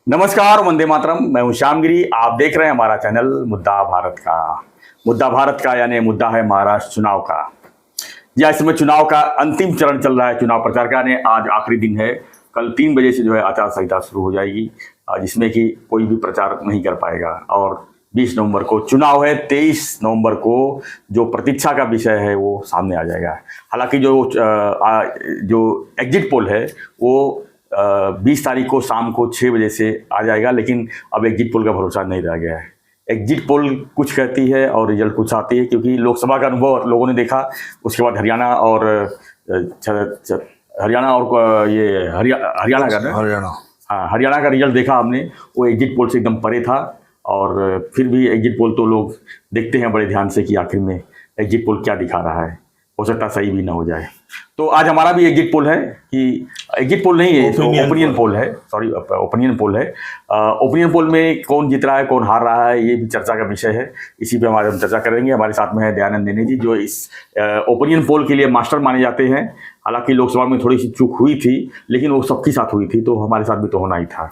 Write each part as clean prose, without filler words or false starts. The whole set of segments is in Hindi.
नमस्कार, वंदे मातरम। मैं हूं श्यामगिरी। आप देख रहे हैं हमारा चैनल मुद्दा भारत का। मुद्दा भारत का यानी मुद्दा है महाराष्ट्र चुनाव का। या इस समय चुनाव का अंतिम चरण चल रहा है। चुनाव प्रचार का ने आज आखिरी दिन है। कल 3 बजे से जो है आचार संहिता शुरू हो जाएगी, जिसमें कि कोई भी प्रचार नहीं कर पाएगा। और 20 नवंबर को चुनाव है। 23 नवंबर को जो प्रतीक्षा का विषय है वो सामने आ जाएगा। हालांकि जो एग्जिट पोल है वो 20 तारीख को शाम को 6 बजे से आ जाएगा, लेकिन अब एग्जिट पोल का भरोसा नहीं रह गया है। एग्जिट पोल कुछ कहती है और रिजल्ट कुछ आती है, क्योंकि लोकसभा का अनुभव लोगों ने देखा। उसके बाद हरियाणा और हरियाणा का रिजल्ट देखा हमने। वो एग्जिट पोल से एकदम परे था। और फिर भी एग्जिट पोल तो लोग देखते हैं बड़े ध्यान से कि आखिर में एग्जिट पोल क्या दिखा रहा है। हो सकता सही भी ना हो जाए। तो आज हमारा भी एग्जिट पोल है कि एग्जिट पोल नहीं है, ओपिनियन पोल है। सॉरी, ओपिनियन पोल है। ओपिनियन पोल में कौन जीत रहा है, कौन हार रहा है, ये भी चर्चा का विषय है। इसी पे हम चर्चा करेंगे। हमारे साथ में है दयानंद देने जी, जो इस ओपिनियन पोल के लिए मास्टर माने जाते हैं। हालांकि लोकसभा में थोड़ी सी चूक हुई थी, लेकिन वो सबके साथ हुई थी, तो हमारे साथ भी तो होना ही था।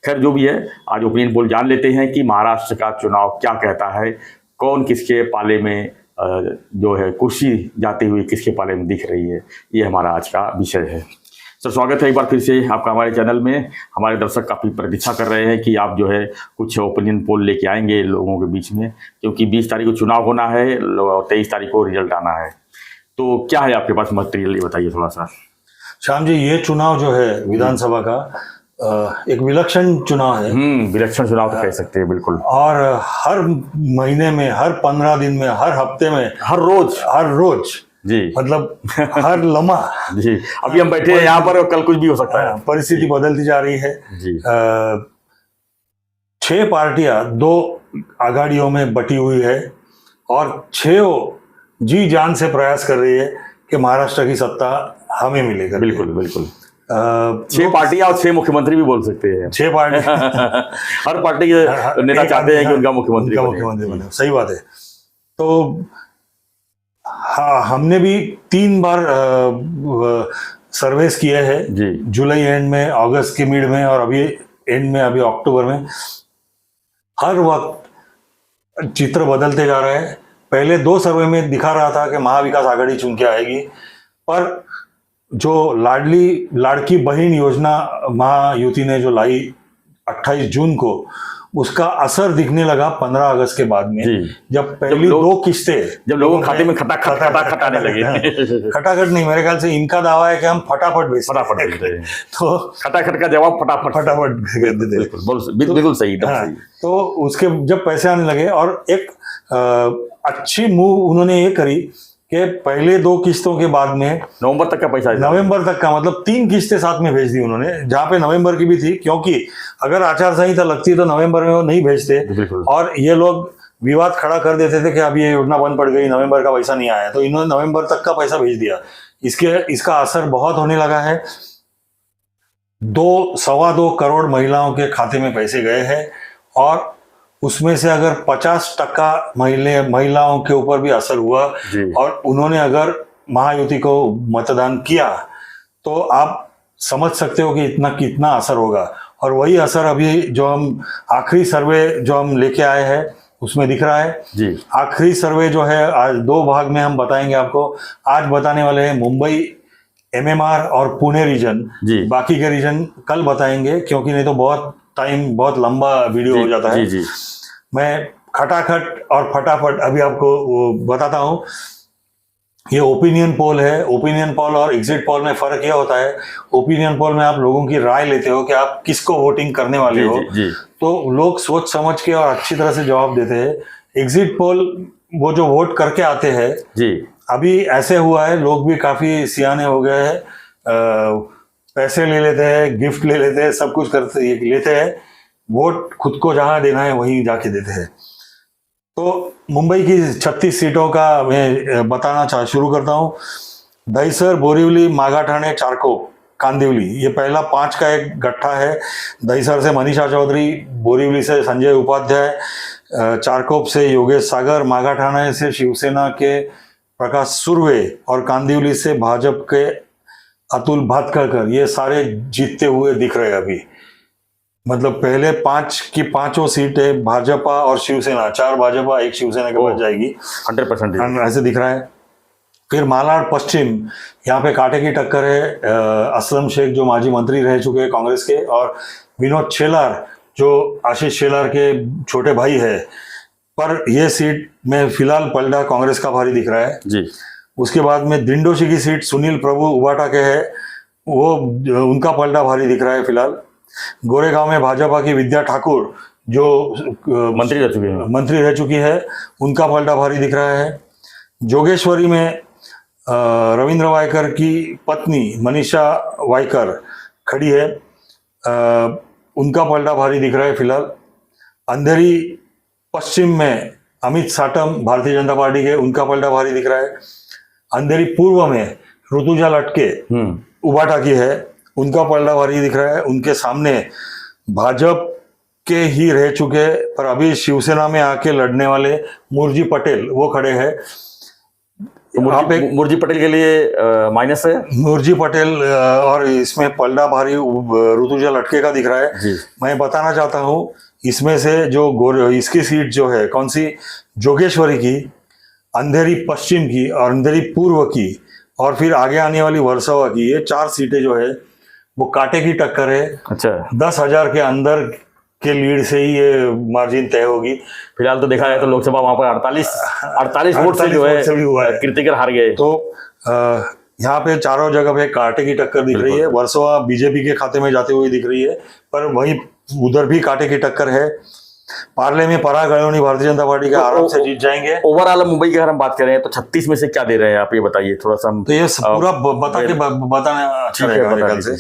खैर, जो भी है, आज ओपिनियन पोल जान लेते हैं कि महाराष्ट्र का चुनाव क्या कहता है, कौन किसके पाले में जो है कुर्सी जाती हुई किसके पाले में दिख रही है। ये हमारा आज का विषय है। सर, स्वागत है एक बार फिर से आपका हमारे चैनल में। हमारे दर्शक काफ़ी प्रतीक्षा कर रहे हैं कि आप जो है कुछ ओपिनियन पोल लेके आएंगे लोगों के बीच में, क्योंकि 20 तारीख को चुनाव होना है और 23 तारीख को रिजल्ट आना है। तो क्या है आपके पास मटेरियल, ये बताइए थोड़ा सा। श्याम जी, ये चुनाव जो है विधानसभा का एक विलक्षण चुनाव है। विलक्षण चुनाव तो कह सकते हैं, बिल्कुल। और हर महीने में, हर 15 दिन में, हर हफ्ते में, हर रोज जी, मतलब हर लम्हा जी। अभी हम बैठे हैं यहाँ पर, कल कुछ भी हो सकता है। परिस्थिति बदलती जा रही है जी। 6 पार्टियां 2 आघाड़ियों में बटी हुई है और 6 जी जान से प्रयास कर रही है कि महाराष्ट्र की सत्ता हमें मिलेगा। बिल्कुल बिल्कुल। 6 पार्टियां और 6 मुख्यमंत्री भी बोल सकते हैं। 6 पार्टी हर पार्टी के नेता चाहते हैं कि उनका मुख्यमंत्री बने। सही बात है। तो हाँ, हमने भी 3 बार सर्वेस किए हैं। जुलाई एंड में, अगस्त के मिड में और अभी एंड में, अभी अक्टूबर में। हर वक्त चित्र बदलते जा रहे हैं। पहले 2 सर्वे में दिखा रहा था कि महाविकास आघाड़ी चुन के आएगी, पर जो लाड़की बहन योजना महायुति ने जो लाई 28 जून को, उसका असर दिखने लगा 15 अगस्त के बाद में, जब पहली 2 किस्तें जब लोगों खाते में खटाखट लगे। खटाखट नहीं, मेरे ख्याल से इनका दावा है कि हम फटाफट भेजते हैं। तो खटाखट का जवाब फटाफट देते। बिल्कुल सही। तो उसके जब पैसे आने लगे, और एक अच्छी मूव उन्होंने ये करी कि पहले 2 किस्तों के बाद में नवंबर तक का पैसा, नवंबर तक का मतलब 3 किस्तें साथ में भेज दी उन्होंने, जहां पे नवंबर की भी थी, क्योंकि अगर आचार संहिता लगती तो नवंबर में वो नहीं भेजते और ये लोग विवाद खड़ा कर देते थे कि अब ये योजना बंद पड़ गई, नवंबर का पैसा नहीं आया। तो इन्होंने नवंबर तक का पैसा भेज दिया। इसका असर बहुत होने लगा है। 2-2.25 करोड़ महिलाओं के खाते में पैसे गए हैं, और उसमें से अगर 50% महिलाओं के ऊपर भी असर हुआ और उन्होंने अगर महायुति को मतदान किया, तो आप समझ सकते हो कि कितना असर होगा। और वही असर अभी जो हम आखिरी सर्वे जो हम लेके आए हैं उसमें दिख रहा है जी। आखिरी सर्वे जो है, आज 2 भाग में हम बताएंगे आपको। आज बताने वाले हैं मुंबई MMR और पुणे रीजन। बाकी के रीजन कल बताएंगे, क्योंकि नहीं तो बहुत लंबा वीडियो हो जाता है। जी। मैं खटाखट और फटाफट अभी आपको वो बताता हूं। ये ओपिनियन पोल है। ओपिनियन पोल और एग्जिट पोल में फर्क यह होता है, ओपिनियन पोल में आप लोगों की राय लेते हो कि आप किसको वोटिंग करने वाले हो। तो लोग सोच समझ के और अच्छी तरह से जवाब देते हैं। एग्जिट पोल वो जो वोट करके आते हैं जी। अभी ऐसे हुआ है, लोग भी काफी सियाने हो गए हैं, पैसे ले लेते हैं, गिफ्ट ले लेते हैं, सब कुछ लेते हैं। वोट खुद को जहां देना है वहीं जाके देते हैं। तो मुंबई की 36 सीटों का मैं बताना शुरू करता हूं। दहिसर, बोरिवली, मागाठाणे, चारकोप, कांदिवली, ये पहला 5 का एक गट्ठा है। दहिसर से मनीषा चौधरी, बोरिवली से संजय उपाध्याय, चारकोप से योगेश सागर, मागाठाणे से शिवसेना के प्रकाश सुर्वे और कांदिवली से भाजपा के अतुल भातखळकर, ये सारे जीतते हुए दिख रहे हैं अभी। मतलब पहले 5 की 5 सीटें भाजपा और शिवसेना, 4 भाजपा 1 शिवसेना के पास जाएगी 100%। ऐसे दिख रहा है। फिर मालाड पश्चिम, यहाँ पे कांटे की टक्कर है। असलम शेख जो माजी मंत्री रह चुके हैं कांग्रेस के, और विनोद शेलार जो आशीष शेलार के छोटे भाई है, पर यह सीट में फिलहाल पलड़ा कांग्रेस का भारी दिख रहा है जी। उसके बाद में दिंडोशी की सीट सुनील प्रभु उबाटा के है, वो उनका पलड़ा भारी दिख रहा है फिलहाल। गोरेगांव में भाजपा की विद्या ठाकुर जो मंत्री रह चुकी है, उनका पलड़ा भारी दिख रहा है। जोगेश्वरी में रविंद्र वायकर की पत्नी मनीषा वायकर खड़ी है, उनका पलड़ा भारी दिख रहा है फिलहाल। अंधेरी पश्चिम में अमित साटम भारतीय जनता पार्टी के, उनका पलड़ा भारी दिख रहा है। अंधेरी पूर्व में ऋतुजा लटके उबाटा की है, उनका पलड़ा भारी दिख रहा है। उनके सामने भाजपा के ही रह चुके पर अभी शिवसेना में आके लड़ने वाले मुरजी पटेल वो खड़े हैं। मुरजी पटेल के लिए माइनस है मुरजी पटेल, और इसमें पलड़ा भारी ऋतुजा लटके का दिख रहा है जी। मैं बताना चाहता हूँ इसमें से जो इसकी सीट जो है कौन सी, जोगेश्वरी की, अंधेरी पश्चिम की और अंधेरी पूर्व की, और फिर आगे आने वाली वर्सोवा की, ये 4 सीटें जो है वो कांटे की टक्कर है। अच्छा, 10,000 के अंदर के लीड से ही ये मार्जिन तय होगी। फिलहाल तो देखा जाए तो लोकसभा वहां पर 48 वोट से जो है कीर्तिकर हार गए। तो यहाँ पे चारों जगह पे कांटे की टक्कर दिख रही है। वर्सोवा बीजेपी के खाते में जाते हुए दिख रही है, पर वहीं उधर भी कांटे की टक्कर है। पार्ले में पराग अयोनी भारतीय जनता पार्टी का आराम से जीत जाएंगे। ओवरऑल मुंबई की अगर हम बात करें तो 36 में से क्या दे रहे हैं आप, ये बताइए थोड़ा सा। तो ये पूरा बताना अच्छा रहेगा मेरे ख्याल से।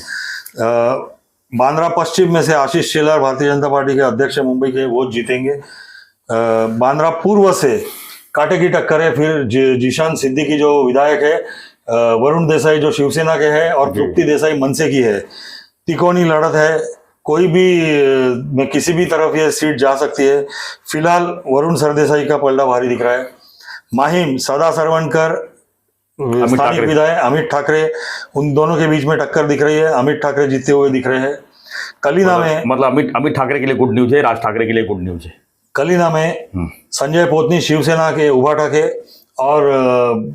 बांद्रा पश्चिम में से आशीष शेलार भारतीय जनता पार्टी के अध्यक्ष मुंबई के, वो जीतेंगे। बांद्रा पूर्व से कांटे की टक्कर है। फिर जिशान सिद्दीकी जो विधायक है, वरुण देसाई जो शिवसेना के हैं, और तृप्ति देसाई मनसे की है। तिकोनी लड़त है, कोई भी में किसी भी तरफ ये सीट जा सकती है। फिलहाल वरुण सरदेसाई का पलड़ा भारी दिख रहा है। माहिम सदा सरवणकर स्थानिक विधायक अमित ठाकरे, उन दोनों के बीच में टक्कर दिख रही है। अमित ठाकरे जीतते हुए दिख रहे हैं। कलीना में मतलब अमित ठाकरे के लिए गुड न्यूज है, राज ठाकरे के लिए गुड न्यूज है। कलीना में संजय पोतनी शिवसेना के उबाटा के, और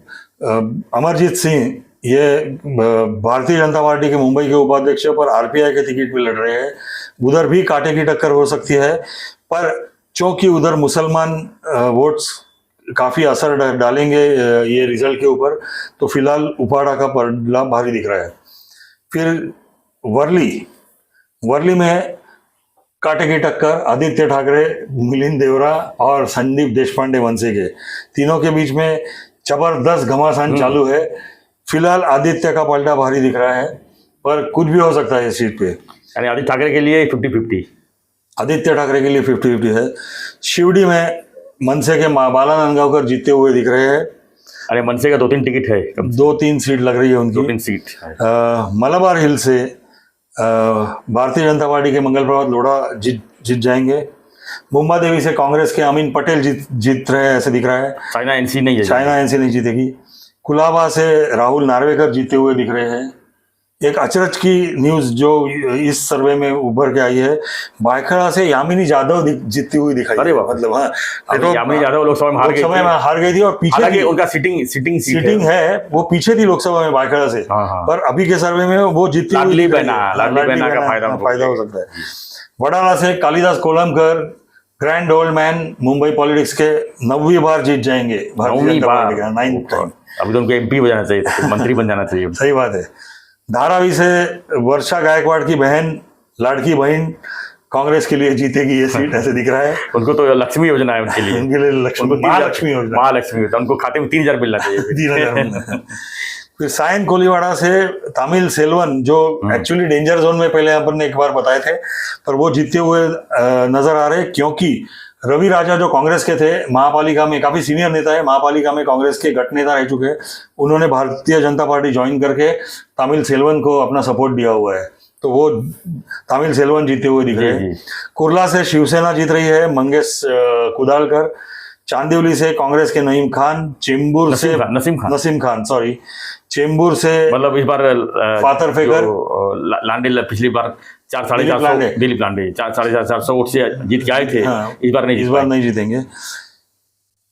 अमरजीत सिंह ये भारतीय जनता पार्टी के मुंबई के उपाध्यक्ष पर आरपीआई के टिकट पे लड़ रहे हैं। उधर भी कांटे की टक्कर हो सकती है, पर चूंकि उधर मुसलमान वोट्स काफी असर डालेंगे ये रिजल्ट के ऊपर, तो फिलहाल उपाड़ा का पलड़ा भारी दिख रहा है। फिर वर्ली में कांटे की टक्कर आदित्य ठाकरे, मिलिंद देवरा और संदीप देशपांडे मनसे के, तीनों के बीच में जबरदस्त घमासान चालू है। फिलहाल आदित्य का पलड़ा भारी दिख रहा है, पर कुछ भी हो सकता है इस सीट पे। यानी आदित्य ठाकरे के लिए 50-50, आदित्य ठाकरे के लिए 50-50 है। शिवडी में मनसे के बाला नंदगांवकर जीतते हुए दिख रहे हैं। अरे मनसे का 2-3 टिकट है, 2-3 सीट लग रही है उनकी, 2-3 सीट। मलाबार हिल से भारतीय जनता पार्टी के मंगल प्रभात लोढ़ा जीत जाएंगे। मुंबा देवी से कांग्रेस के अमीन पटेल जीत रहे हैं ऐसे दिख रहा है। चाइना एनसी नहीं जीतेगी। कुलाबा से राहुल नार्वेकर जीते हुए दिख रहे हैं। एक अचरज की न्यूज जो इस सर्वे में उभर के आई है, भायखला से यामिनी यादव जीतती हुई दिखाई। अरे मतलब हाँ, तो यामिनी यादव लोकसभा में हार गई थी, और पीछे उनका सीटिंग है, वो पीछे थी लोकसभा में भायखला से। पर अभी के सर्वे में वो जीतती हुई, लाडली बहना का फायदा हो सकता है। वडाला से Kalidas Kolambkar, grand old man, Mumbai politics के 9वीं बार जीत जाएंगे भारतीय जनता पार्टी का, 9th टाइम। अभी तो उनको एमपी हो जाना चाहिए, मंत्री बन जाना चाहिए। सही बात है। धारावी से वर्षा गायकवाड़ की बहन, लाड़की बहन, कांग्रेस के लिए जीतेगी ये सीट ऐसे दिख रहा है। उनको तो लक्ष्मी योजना है उनके लिए, महालक्ष्मी योजना, उनको खाते में 3,000 मिलना चाहिए। 3,000। फिर सायन कोलीवाड़ा से तामिल सेल्वन, जो एक्चुअली डेंजर जोन में पहले अपन ने एक बार बताए थे, पर वो जीतते हुए नजर आ रहे, क्योंकि रवि राजा जो कांग्रेस के थे, महापालिका में काफी सीनियर नेता है, महापालिका में कांग्रेस के गठ नेता रह चुके हैं, उन्होंने भारतीय जनता पार्टी ज्वाइन करके तामिल सेल्वन को अपना सपोर्ट दिया हुआ है, तो वो तामिल सेल्वन जीते हुए दिख रहे हैं। कुर्ला से शिवसेना जीत रही है, मंगेश कुदालकर। चांदिवली से कांग्रेस के नईम खान, चेंबूर से नसीम खान चेंबूर से मतलब इस बार फातर फेगर, लांडेल पिछली बार 400-450 दिलीप लांडे 400-450 वोट से जीत के आए थे। हाँ, इस बार नहीं जीतेंगे।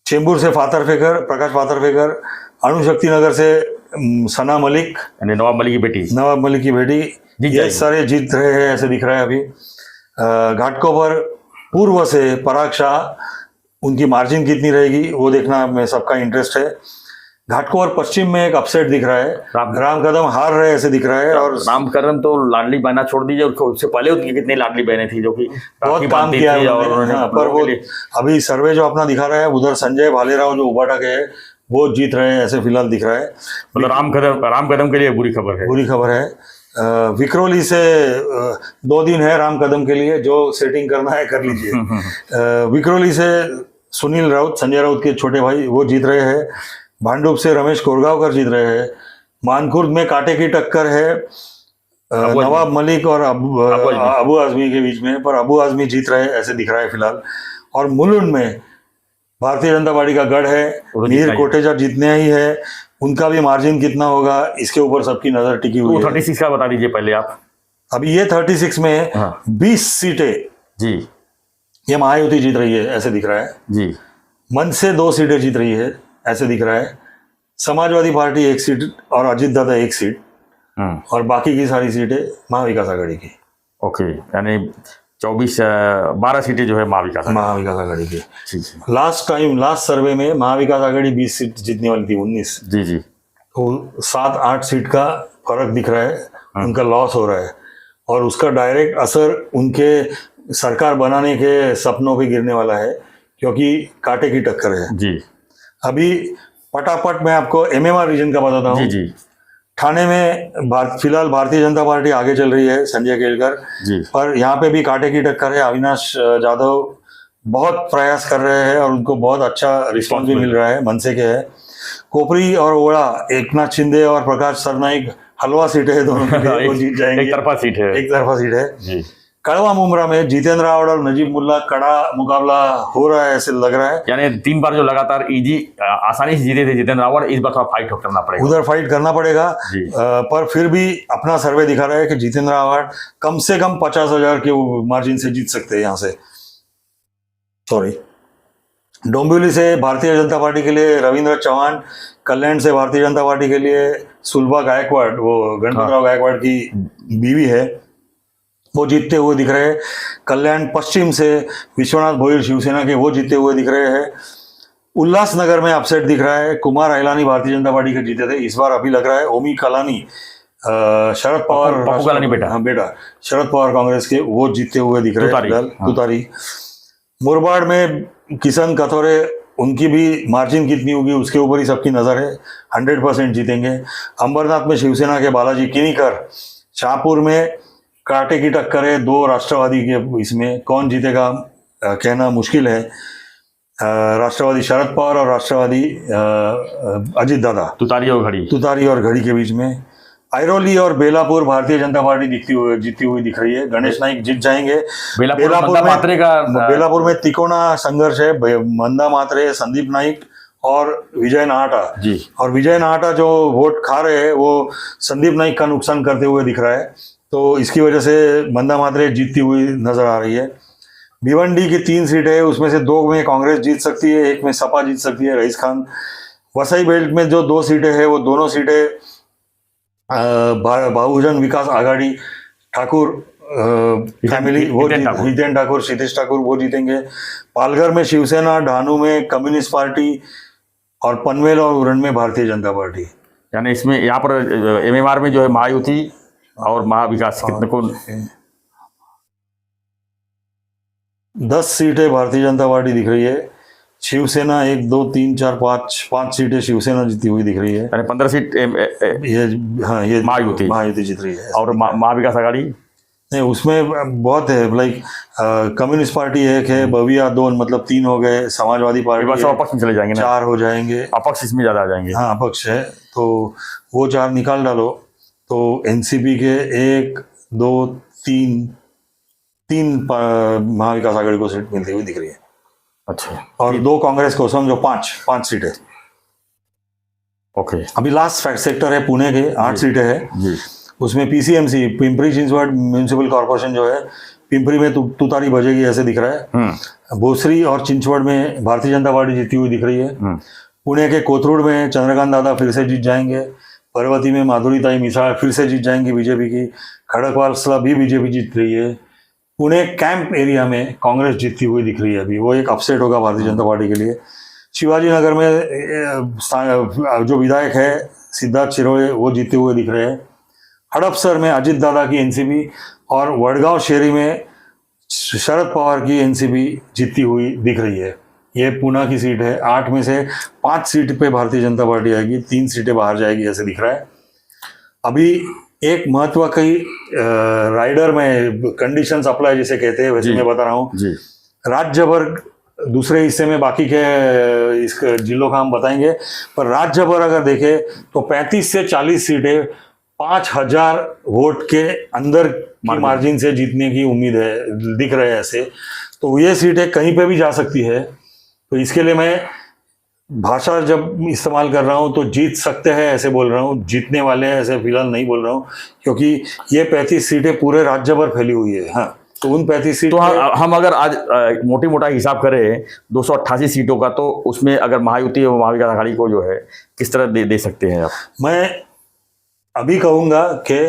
चेंबूर से प्रकाश फातरफेकर, अणुशक्ति नगर से सना मलिक, यानी नवाब मलिक की बेटी ये सारे जीत रहे हैं ऐसे दिख रहा है अभी। घाटकोपर पूर्व से पराग शाह, उनकी मार्जिन कितनी रहेगी वो देखना में सबका इंटरेस्ट है। घाटकोपर पश्चिम में एक अपसेट दिख रहा है, राम कदम हार रहे ऐसे दिख रहा है। और राम कदम तो लाडली बहना छोड़ दीजिए, उससे पहले उनकी कितनी लाडली बहनें थी जो कि बहुत काम किया है उन्होंने। हाँ, पर वो अभी सर्वे जो अपना दिखा रहा है उधर संजय भालेराव जो उबाटा के है वो जीत रहे हैं ऐसे फिलहाल दिख रहा है। मतलब राम कदम के लिए बुरी खबर है। विक्रोली से 2 दिन है राम कदम के लिए, जो सेटिंग करना है कर लीजिए। विक्रोली से सुनील राउत, संजय राउत के छोटे भाई, वो जीत रहे हैं। भांडुप से रमेश कोरगांवकर जीत रहे हैं। मानखुर्द में कांटे की टक्कर है नवाब मलिक और अबू आजमी के बीच में, पर अबू आजमी जीत रहे हैं ऐसे दिख रहा है फिलहाल। और मुलुंड में भारतीय जनता पार्टी का गढ़ है, मीर कोटेचा जीतने ही है, उनका भी मार्जिन कितना होगा इसके ऊपर सबकी नजर टिकी हुई है। 36 का बता दीजिए पहले आप। अभी ये 36 में 20 सीटें जी ये महायुति जीत रही है ऐसे दिख रहा है जी। मन से 2 सीटें जीत रही है ऐसे दिख रहा है। समाजवादी पार्टी 1 सीट और अजित दादा 1 सीट, और बाकी की सारी सीटें महाविकास आघाड़ी की। ओके, यानी 12 सीटें जो है महाविकास आघाड़ी की। लास्ट सर्वे में महाविकास आघाड़ी 20 सीट जीतने वाली थी, 19 जी। तो 7-8 सीट का फर्क दिख रहा है, उनका लॉस हो रहा है, और उसका डायरेक्ट असर उनके सरकार बनाने के सपनों पे गिरने वाला है, क्योंकि कांटे की टक्कर है जी। अभी फटाफट मैं आपको एमएमआर रीजन का बताता हूँ जी। ठाणे में फिलहाल भारतीय जनता पार्टी आगे चल रही है, संजय केलकर जी, पर यहाँ पे भी कांटे की टक्कर है। अविनाश जाधव बहुत प्रयास कर रहे हैं और उनको बहुत अच्छा रिस्पॉन्स भी मिल रहा है, मनसे के है। कोपरी और ओड़ा, एकनाथ शिंदे और प्रकाश सरनाइक हलवा सीट है दोनों के लिए, वो जीत जाएंगे। एक तरफा सीट है जी। कड़वा मुमरा में जितेंद्र आवाड़ और नजीब मुल्ला कड़ा मुकाबला हो रहा है ऐसे लग रहा है। यानी 3 बार जो लगातार आसानी से जीते थे जितेंद्र आवाड़, इस बार थोड़ा फाइट करना पड़ेगा, उधर फाइट करना पड़ेगा। पर फिर भी अपना सर्वे दिखा रहा है कि जितेंद्र आवाड़ कम से कम 50,000 के मार्जिन से जीत सकते हैं यहाँ से। डोंबिवली से भारतीय जनता पार्टी के लिए रविंद्र चौहान, कल्याण से भारतीय जनता पार्टी के लिए सुलभा गायकवाड़, वो गणपतराव गायकवाड़ की बीवी है, वो जीतते हुए दिख रहे हैं। कल्याण पश्चिम से विश्वनाथ भोईर शिवसेना के, वो जीतते हुए दिख रहे हैं। उल्लासनगर में अपसेट दिख रहा है, कुमार अहिलानी भारतीय जनता पार्टी के जीते थे, इस बार अभी लग रहा है ओमी कलानी शरद पवार बेटा शरद पवार कांग्रेस के, वो जीतते हुए दिख रहे हैं तुतारी। मुरबाड़ में किशन कथोरे, उनकी भी मार्जिन कितनी होगी उसके ऊपर ही सबकी नजर है, 100% जीतेंगे। अंबरनाथ में शिवसेना के बालाजी किनीकर, शाहपुर में कांटे की टक्कर है 2 राष्ट्रवादी के, इसमें कौन जीतेगा कहना मुश्किल है। राष्ट्रवादी शरद पवार और राष्ट्रवादी अजित दादा, तुतारी और घड़ी के बीच में। आइरोली और बेलापुर भारतीय जनता पार्टी जीतती हुई दिख रही है, गणेश नाइक जीत जाएंगे। बेलापुर में तिकोना संघर्ष है, मंदा मात्रे, संदीप नाइक और विजय नाहटा जी। और विजय नाहटा जो वोट खा रहे हैं वो संदीप नाइक का नुकसान करते हुए दिख रहा है, तो इसकी वजह से मंदा मात्रे जीतती हुई नजर आ रही है। भिवंडी की 3 सीटें है, उसमें से 2 में कांग्रेस जीत सकती है, 1 में सपा जीत सकती है, रईस खान। वसई बेल्ट में जो 2 सीटें हैं वो दोनों सीटें बहुजन विकास आघाड़ी ठाकुर फैमिली, वो हितेन ठाकुर, क्षितिज ठाकुर, वो जीतेंगे। पालघर में शिवसेना, ढानू में कम्युनिस्ट पार्टी, और पनवेल और उरण में भारतीय जनता पार्टी। यानी इसमें यहाँ पर एमएमआर में जो है महायुति और महाविकास कितने को 10 सीटें भारतीय जनता पार्टी दिख रही है। शिवसेना 1 2 3 4 5 सीटें शिवसेना जीती हुई दिख रही है, यानी 15 सीट ये महायुति जीत रही है। और महाविकास आघाड़ी नहीं, उसमें बहुत है, लाइक कम्युनिस्ट पार्टी 1 है, बविया 2, मतलब 3 हो गए। समाजवादी पार्टी अपक्ष में चले जाएंगे, 4 हो जाएंगे, अपक्ष इसमें ज्यादा आ जाएंगे। हाँ, अपक्ष है तो वो 4 निकाल डालो, तो एनसीपी के 1 2 3 महाविकास आघाड़ी को सीट मिलती हुई दिख रही है। अच्छा, और 2 कांग्रेस को, समझो 5 सीटें। ओके, अभी लास्ट सेक्टर है पुणे के, 8 सीटें हैं। उसमें PCMC, Pimpri Chinchwad municipal corporation जो है, पिंपरी में तुतारी बजेगी ऐसे दिख रहा है। भोसरी और चिंचवड में भारतीय जनता पार्टी जीती हुई दिख रही है। पुणे के कोथरूड में चंद्रकांत दादा फिर से जीत जाएंगे। पर्वती में माधुरीताई मिसाळ फिर से जीत जाएंगी बीजेपी की। खड़गवासला भी बीजेपी जीत रही है। पुणे कैंप एरिया में कांग्रेस जीतती हुई दिख रही है अभी, वो एक अपसेट होगा भारतीय जनता पार्टी के लिए। शिवाजी नगर में जो विधायक है सिद्धार्थ शिरोळे वो जीते हुए दिख रहे हैं। हड़पसर में अजित दादा की एनसीपी और वडगांव शेरी में शरद पवार की एनसीपी जीतती हुई दिख रही है। ये पूना की सीट है। 8 में से 5 सीट पे भारतीय जनता पार्टी आएगी, 3 सीटें बाहर जाएगी ऐसे दिख रहा है। अभी एक महत्व की राइडर में कंडीशंस अप्लाई जिसे कहते हैं वैसे मैं बता रहा हूँ। राज्य भर दूसरे हिस्से में बाकी के इस जिलों का हम बताएंगे, पर राज्य भर अगर देखें तो 35 से 40 सीटें 5000 वोट के अंदर की मार्जिन से जीतने की उम्मीद है, दिख रहे हैं ऐसे। तो ये सीटें कहीं पे भी जा सकती है। तो इसके लिए मैं भाषा जब इस्तेमाल कर रहा हूँ तो जीत सकते हैं ऐसे बोल रहा हूँ, जीतने वाले हैं ऐसे फिलहाल नहीं बोल रहा हूँ, क्योंकि ये 35 सीटें पूरे राज्य भर फैली हुई है। हाँ, तो उन 35 सीट तो हम अगर आज मोटी मोटा हिसाब करें 288 सीटों का, तो उसमें अगर महायुति और महाविकास आघाड़ी को जो है किस तरह दे सकते हैं आप? मैं अभी कहूँगा कि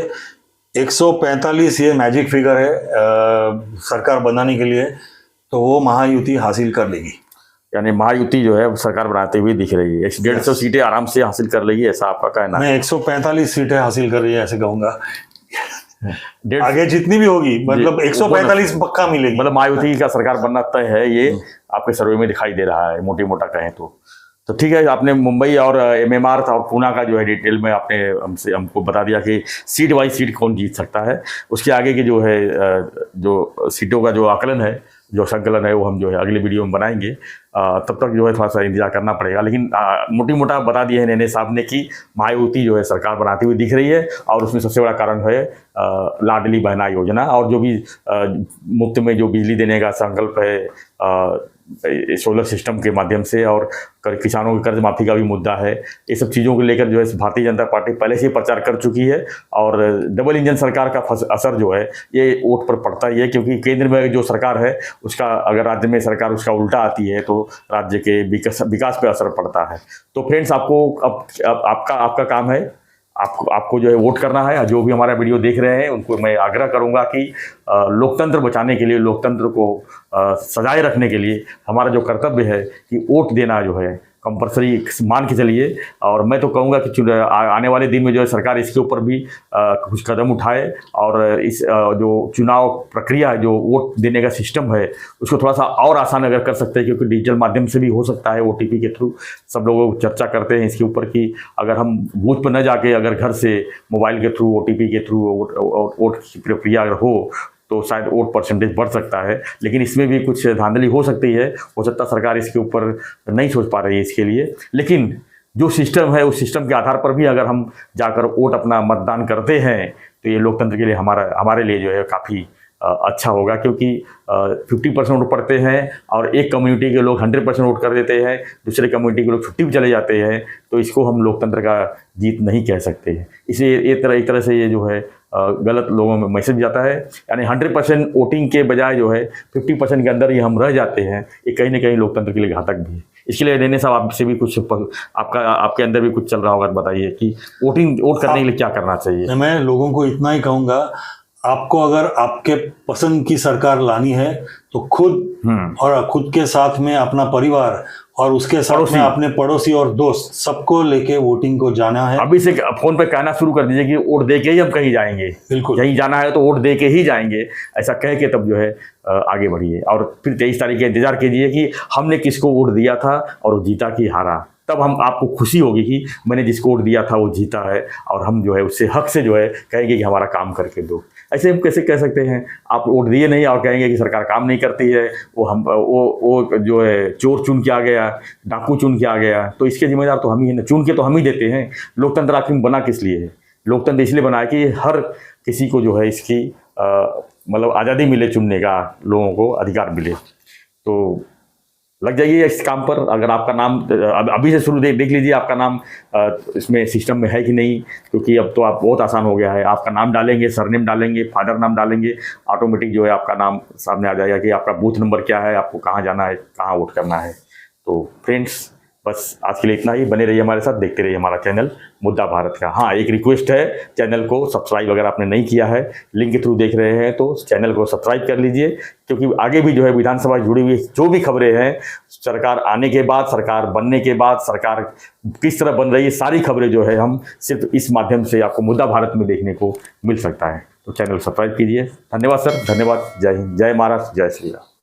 145 ये मैजिक फिगर है सरकार बनाने के लिए, तो वो महायुति हासिल कर लेगी। यानी महायुति जो है सरकार बनाते हुए दिख रही है। 150 सीटें आराम से हासिल कर लेगी, ऐसा आपका कहना है? मैं 145 सीटें हासिल कर रही है ऐसे कहूँगा। आगे जितनी भी होगी मतलब 145 पक्का मिलेगी। मतलब महायुति का सरकार बनना तय है, ये आपके सर्वे में दिखाई दे रहा है मोटी मोटा कहें तो ठीक है। आपने मुंबई और एमएमआर और पूना का जो है डिटेल में आपने हमको बता दिया कि सीट वाइज सीट कौन जीत सकता है। उसके आगे के जो है जो सीटों का जो आकलन है, जो संकलन है, वो हम जो है अगले वीडियो में बनाएंगे। तब तक जो है थोड़ा सा इंतजार करना पड़ेगा। लेकिन मोटी मोटा बता दिए हैं नैने साहब ने कि महायुति जो है सरकार बनाती हुई दिख रही है, और उसमें सबसे बड़ा कारण है लाडली बहना योजना, और जो भी मुफ्त में जो बिजली देने का संकल्प है सोलर सिस्टम के माध्यम से, और किसानों के कर्ज माफी का भी मुद्दा है। ये सब चीज़ों को लेकर जो है भारतीय जनता पार्टी पहले से ही प्रचार कर चुकी है, और डबल इंजन सरकार का असर जो है ये वोट पर पड़ता ही है, क्योंकि केंद्र में जो सरकार है उसका अगर राज्य में सरकार उसका उल्टा आती है तो राज्य के विकास पे असर पड़ता है। तो फ्रेंड्स, आपको अब आपका काम है, आपको जो है वोट करना है। जो भी हमारा वीडियो देख रहे हैं उनको मैं आग्रह करूंगा कि लोकतंत्र बचाने के लिए, लोकतंत्र को सजाए रखने के लिए हमारा जो कर्तव्य है कि वोट देना जो है कंपलसरी मान के चलिए। और मैं तो कहूँगा कि आने वाले दिन में जो है सरकार इसके ऊपर भी कुछ कदम उठाए, और इस जो चुनाव प्रक्रिया है, जो वोट देने का सिस्टम है, उसको थोड़ा सा और आसान अगर कर सकते हैं, क्योंकि डिजिटल माध्यम से भी हो सकता है, OTP के थ्रू सब लोग चर्चा करते हैं इसके ऊपर कि अगर हम बूथ पर न जाके अगर घर से मोबाइल के थ्रू, OTP के थ्रू वोट की प्रक्रिया अगर हो तो शायद वोट परसेंटेज बढ़ सकता है। लेकिन इसमें भी कुछ धांधली हो सकती है, हो सकता सरकार इसके ऊपर नहीं सोच पा रही है इसके लिए। लेकिन जो सिस्टम है उस सिस्टम के आधार पर भी अगर हम जाकर वोट अपना मतदान करते हैं तो ये लोकतंत्र के लिए हमारे लिए जो है काफ़ी अच्छा होगा, क्योंकि 50% वोट पड़ते हैं और एक कम्युनिटी के लोग 100% वोट कर देते हैं, दूसरे कम्युनिटी के लोग छुट्टी भी चले जाते हैं, तो इसको हम लोकतंत्र का जीत नहीं कह सकते हैं। इसलिए एक तरह से ये जो है गलत लोगों में मैसेज जाता है। यानी 100% वोटिंग के बजाय जो है 50% के अंदर ही हम रह जाते हैं, ये कहीं ना कहीं लोकतंत्र के लिए घातक भी है। इसके लिए नैने साहब आपसे भी कुछ आपके अंदर भी कुछ चल रहा होगा, बताइए कि वोट करने के लिए क्या करना चाहिए। मैं लोगों को इतना ही कहूँगा, आपको अगर आपके पसंद की सरकार लानी है तो खुद और खुद के साथ में अपना परिवार और उसके साथ में अपने पड़ोसी और दोस्त सबको लेके वोटिंग को जाना है। अभी से फोन पे कहना शुरू कर दीजिए कि वोट दे के ही हम कहीं जाएंगे। बिल्कुल, कहीं जाना है तो वोट दे के ही जाएंगे, ऐसा कह के तब जो है आगे बढ़िए। और फिर 23 तारीख का इंतजार कीजिए कि हमने किसको वोट दिया था और वो जीता कि हारा। तब हम आपको खुशी होगी कि मैंने जिसको वोट दिया था वो जीता है, और हम जो है उससे हक से जो है कहेंगे कि हमारा काम करके दो। ऐसे हम कैसे कह सकते हैं, आप वोट दिए नहीं और कहेंगे कि सरकार काम नहीं करती है, वो जो है चोर चुन के आ गया, डाकू चुन के आ गया, तो इसके जिम्मेदार तो हम ही हैं, चुन के तो हम ही देते हैं। लोकतंत्र आखिर बना किस लिए है? लोकतंत्र इसलिए बना है कि हर किसी को जो है इसकी मतलब आज़ादी मिले, चुनने का लोगों को अधिकार मिले। तो लग जाइए इस काम पर। अगर आपका नाम अभी से शुरू देख लीजिए आपका नाम इसमें सिस्टम में है कि नहीं, क्योंकि अब तो आप बहुत आसान हो गया है। आपका नाम डालेंगे, सरनेम डालेंगे, फादर नाम डालेंगे, ऑटोमेटिक जो है आपका नाम सामने आ जाएगा कि आपका बूथ नंबर क्या है, आपको कहाँ जाना है, कहाँ वोट करना है। तो फ्रेंड्स, बस आज के लिए इतना ही। बने रहिए हमारे साथ, देखते रहिए हमारा चैनल मुद्दा भारत का। हाँ, एक रिक्वेस्ट है, चैनल को सब्सक्राइब अगर आपने नहीं किया है, लिंक के थ्रू देख रहे हैं तो चैनल को सब्सक्राइब कर लीजिए, क्योंकि आगे भी जो है विधानसभा जुड़ी हुई जो भी खबरें हैं, सरकार आने के बाद, सरकार बनने के बाद, सरकार किस तरह बन रही है, सारी खबरें जो है हम सिर्फ इस माध्यम से आपको मुद्दा भारत में देखने को मिल सकता है। तो चैनल सब्सक्राइब कीजिए। धन्यवाद सर, धन्यवाद। जय हिंद, जय महाराष्ट्र, जय श्री राम।